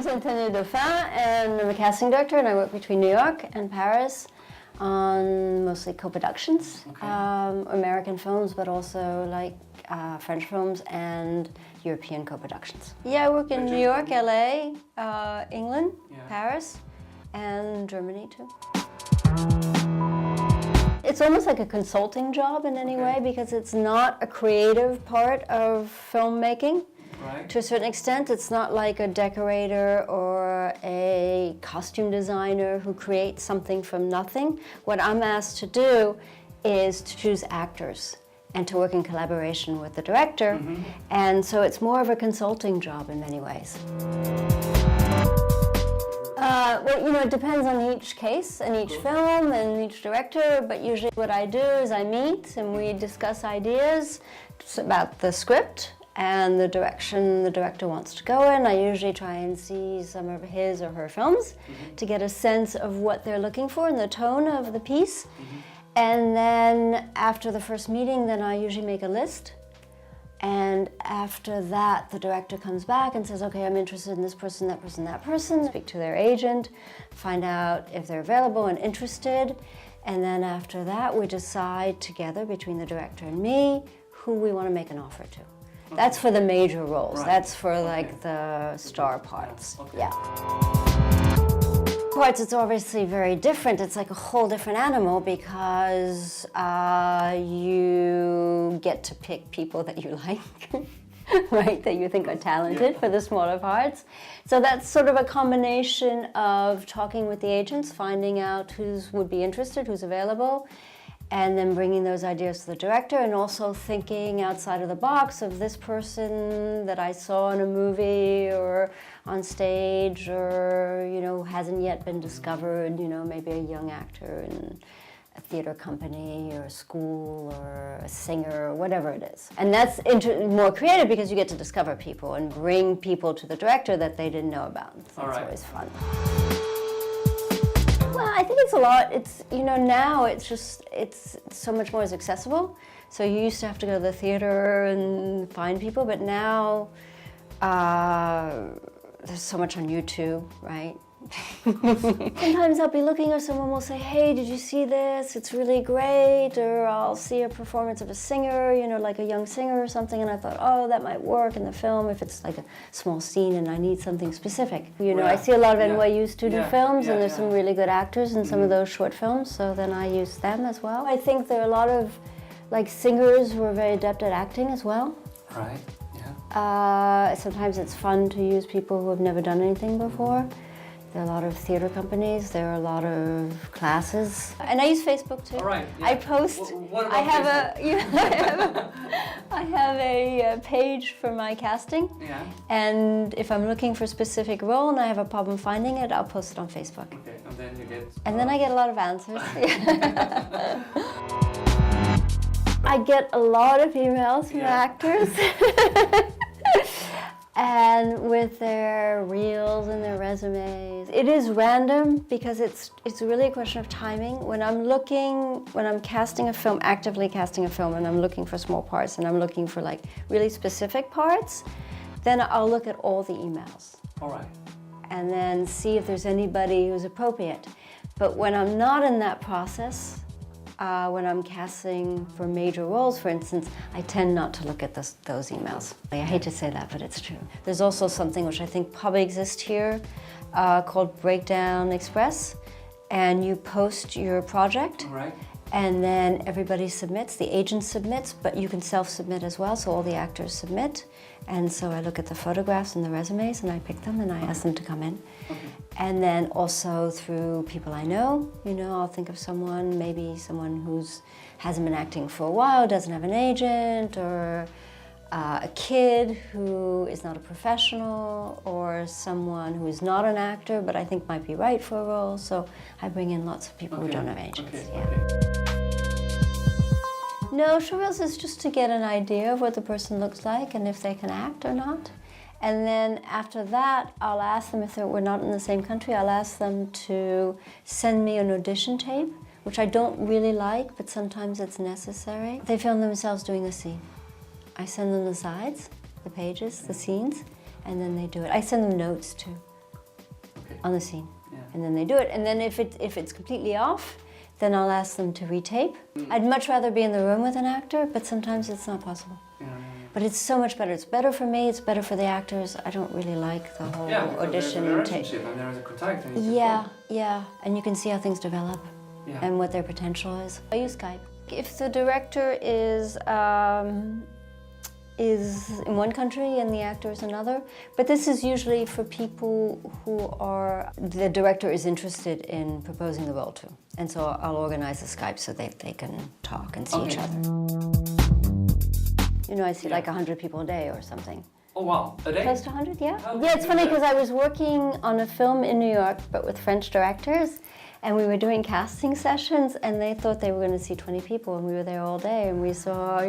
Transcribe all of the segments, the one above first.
name's Anthony Dauphin, and I'm a casting director, and I work between New York and Paris on mostly co-productions, American films, but also like French films and European co-productions. Yeah, I work in New York, LA, England, Paris, and Germany too. It's almost like a consulting job in any way, because it's not a creative part of filmmaking. Right. To a certain extent, it's not like a decorator or a costume designer who creates something from nothing. What I'm asked to do is to choose actors and to work in collaboration with the director. And so it's more of a consulting job in many ways. Well, you know, it depends on each case and each film and each director, but usually what I do is I meet and we discuss ideas about the script and the direction the director wants to go in. I usually try and see some of his or her films to get a sense of what they're looking for and the tone of the piece. And then after the first meeting, then I usually make a list. And after that, the director comes back and says, okay, I'm interested in this person, that person, that person. Speak to their agent, find out if they're available and interested. And then after that, we decide together between the director and me who we want to make an offer to. That's for the major roles. Right. That's for like the star parts. Yeah. Parts, it's obviously very different. It's like a whole different animal because you get to pick people that you like, right? That you think are talented for the smaller parts. So that's sort of a combination of talking with the agents, finding out who would be interested, who's available, and then bringing those ideas to the director, and also thinking outside of the box of this person that I saw in a movie or on stage, or, you know, hasn't yet been discovered, you know, maybe a young actor in a theater company or a school or a singer or whatever it is. And that's more creative because you get to discover people and bring people to the director that they didn't know about. So it's always fun. Well, I think it's a lot. It's, you know, now it's so much more accessible. So you used to have to go to the theater and find people, but now there's so much on YouTube, right? Sometimes I'll be looking or someone will say, hey, did you see this? It's really great. Or I'll see a performance of a singer, you know, like a young singer or something, and I thought, oh, that might work in the film if it's like a small scene and I need something specific. You know, I see a lot of NYU student films, and there's some really good actors in some of those short films, so then I use them as well. I think there are a lot of like singers who are very adept at acting as well. Right, sometimes it's fun to use people who have never done anything before. There are a lot of theater companies, there are a lot of classes. And I use Facebook too. All right. Yeah. I post, What about I have Facebook? I have a page for my casting. Yeah. And if I'm looking for a specific role and I have a problem finding it, I'll post it on Facebook. Okay, and then you get... And then I get a lot of answers. I get a lot of emails from actors. And with their reels and their resumes. It is random because it's really a question of timing. When I'm casting a film, actively casting a film, and I'm looking for small parts and I'm looking for like really specific parts, then I'll look at all the emails. All right. And then see if there's anybody who's appropriate. But when I'm not in that process, when I'm casting for major roles, for instance, I tend not to look at those emails. I hate to say that, but it's true. There's also something which I think probably exists here called Breakdown Express, and you post your project, and then everybody submits, the agent submits, but you can self-submit as well, so all the actors submit. And so I look at the photographs and the resumes and I pick them and I ask them to come in. And then also through people I know, you know, I'll think of someone, maybe someone who's hasn't been acting for a while, doesn't have an agent, or a kid who is not a professional, or someone who is not an actor but I think might be right for a role. So I bring in lots of people who don't have agents. No, showreels is just to get an idea of what the person looks like and if they can act or not. And then after that, I'll ask them, if we're not in the same country, I'll ask them to send me an audition tape, which I don't really like, but sometimes it's necessary. They film themselves doing the scene. I send them the sides, the pages, the scenes, and then they do it. I send them notes too. on the scene. Yeah. And then they do it. And then if it's completely off, then I'll ask them to retape. I'd much rather be in the room with an actor, but sometimes it's not possible. Yeah. But it's so much better. It's better for me, it's better for the actors. I don't really like the whole audition. There's a relationship and there is a contact. And Yeah. And you can see how things develop and what their potential is. I use Skype. If the director is in one country and the actor is another, but this is usually for people who the director is interested in proposing the role to. And so I'll organize a Skype so they can talk and see each other. You know, I see like 100 people a day or something. Oh wow, a day? Close to 100, yeah. How Yeah, it's funny because I was working on a film in New York, but with French directors, and we were doing casting sessions, and they thought they were going to see 20 people, and we were there all day, and we saw,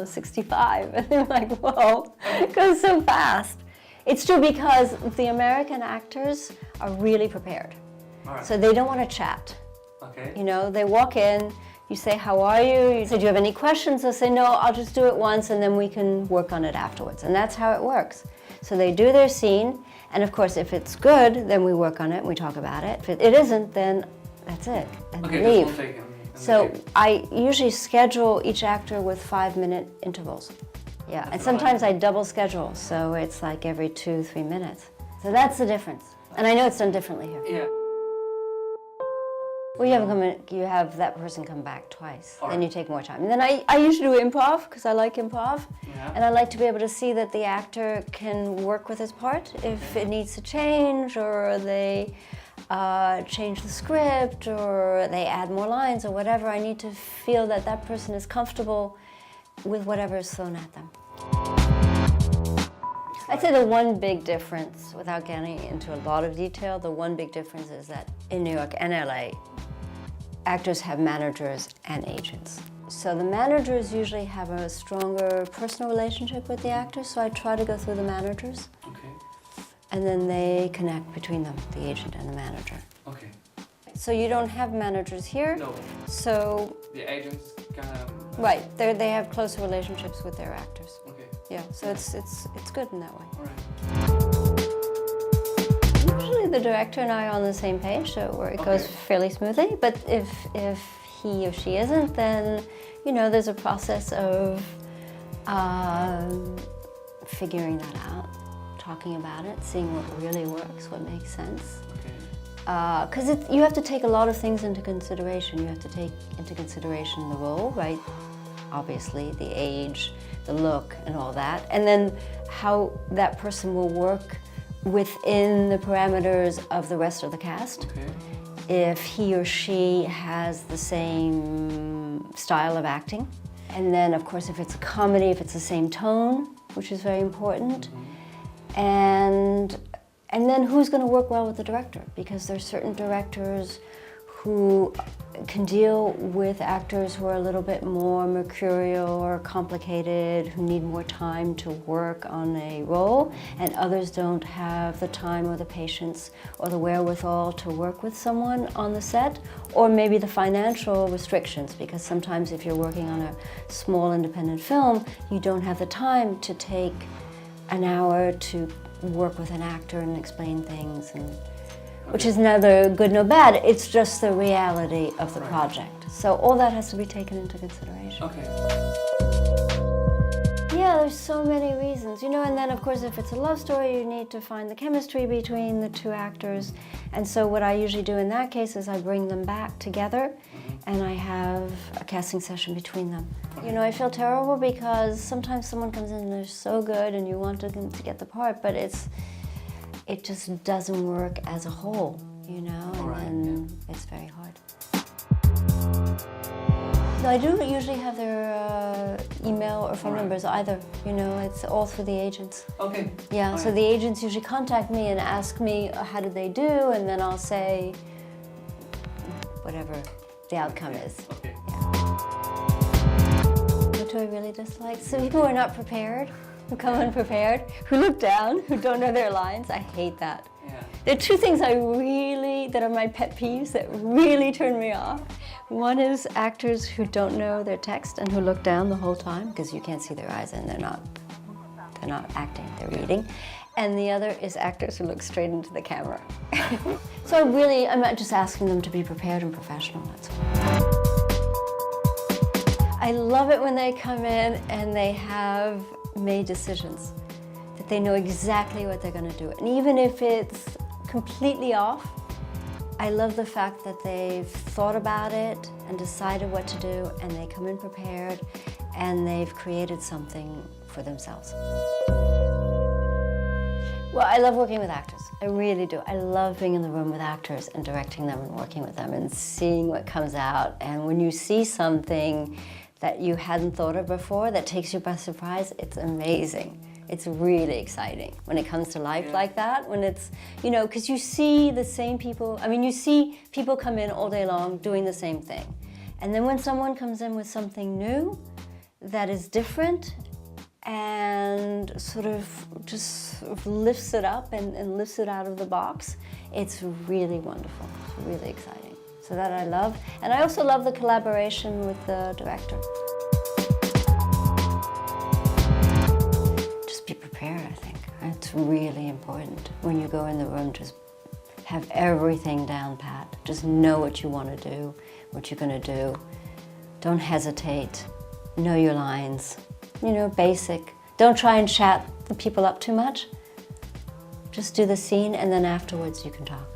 65, and they were like, whoa, it goes so fast. It's true because the American actors are really prepared. All right. So they don't want to chat. Okay. They walk in, you say, how are you? You say, do you have any questions? They'll say, no, I'll just do it once and then we can work on it afterwards. And that's how it works. So they do their scene, and of course, if it's good, then we work on it and we talk about it. If it isn't, then that's it, and leave. So I usually schedule each actor with 5-minute intervals. Yeah, and sometimes I double schedule, so it's like every 2-3 minutes. So that's the difference. And I know it's done differently here. Yeah. Well, you have that person come back twice, All then right. you take more time. And then I usually do improv, because I like improv. Yeah. And I like to be able to see that the actor can work with his part if it needs to change, or they change the script, or they add more lines, or whatever. I need to feel that that person is comfortable with whatever is thrown at them. I'd say the one big difference, without getting into a lot of detail, the one big difference is that in New York and LA, actors have managers and agents. So the managers usually have a stronger personal relationship with the actors, so I try to go through the managers. Okay. And then they connect between them, the agent and the manager. Okay. So you don't have managers here. No. So, The agents kind of. right, they have closer relationships with their actors. Okay. Yeah, so it's good in that way. All right. Usually the director and I are on the same page, so it goes fairly smoothly. But if he or she isn't, then there's a process of figuring that out, talking about it, seeing what really works, what makes sense. Because you have to take a lot of things into consideration. You have to take into consideration the role, right? Obviously, the age, the look, and all that. And then how that person will work within the parameters of the rest of the cast. Okay. If he or she has the same style of acting. And then, of course, if it's a comedy, if it's the same tone, which is very important. And then who's going to work well with the director? Because there's certain directors who can deal with actors who are a little bit more mercurial or complicated, who need more time to work on a role, and others don't have the time or the patience or the wherewithal to work with someone on the set, or maybe the financial restrictions, because sometimes if you're working on a small independent film, you don't have the time to take an hour to work with an actor and explain things, which is neither good nor bad. It's just the reality of the project. So all that has to be taken into consideration. Okay. Yeah, there's so many reasons, and then of course if it's a love story, you need to find the chemistry between the two actors. And so what I usually do in that case is I bring them back together and I have a casting session between them. I feel terrible because sometimes someone comes in and they're so good and you want them to get the part, but it just doesn't work as a whole, and then it's very hard. No, I don't usually have their email or phone numbers either. It's all through the agents. Okay. Yeah, so the agents usually contact me and ask me how did they do, and then I'll say whatever the outcome is. Okay. What do I really dislike? So people who are not prepared, who come unprepared, who look down, who don't know their lines. I hate that. Yeah. There are two things that are my pet peeves that really turn me off. One is actors who don't know their text and who look down the whole time, because you can't see their eyes and they're not acting, they're reading. and the other is actors who look straight into the camera. So I'm not just asking them to be prepared and professional, that's all. I love it when they come in and they have made decisions, that they know exactly what they're going to do. And even if it's completely off, I love the fact that they've thought about it and decided what to do, and they come in prepared and they've created something for themselves. Well, I love working with actors. I really do. I love being in the room with actors and directing them and working with them and seeing what comes out. And when you see something that you hadn't thought of before that takes you by surprise, it's amazing. It's really exciting when it comes to life like that, when it's, you know, because you see the same people, I mean, you see people come in all day long doing the same thing. And then when someone comes in with something new that is different and sort of just sort of lifts it up and lifts it out of the box, it's really wonderful. It's really exciting. So that I love. And I also love the collaboration with the director. Just be prepared, I think. It's really important when you go in the room, just have everything down pat. Just know what you want to do, what you're going to do. Don't hesitate. Know your lines. You know, basic. Don't try and chat the people up too much. Just do the scene, and then afterwards you can talk.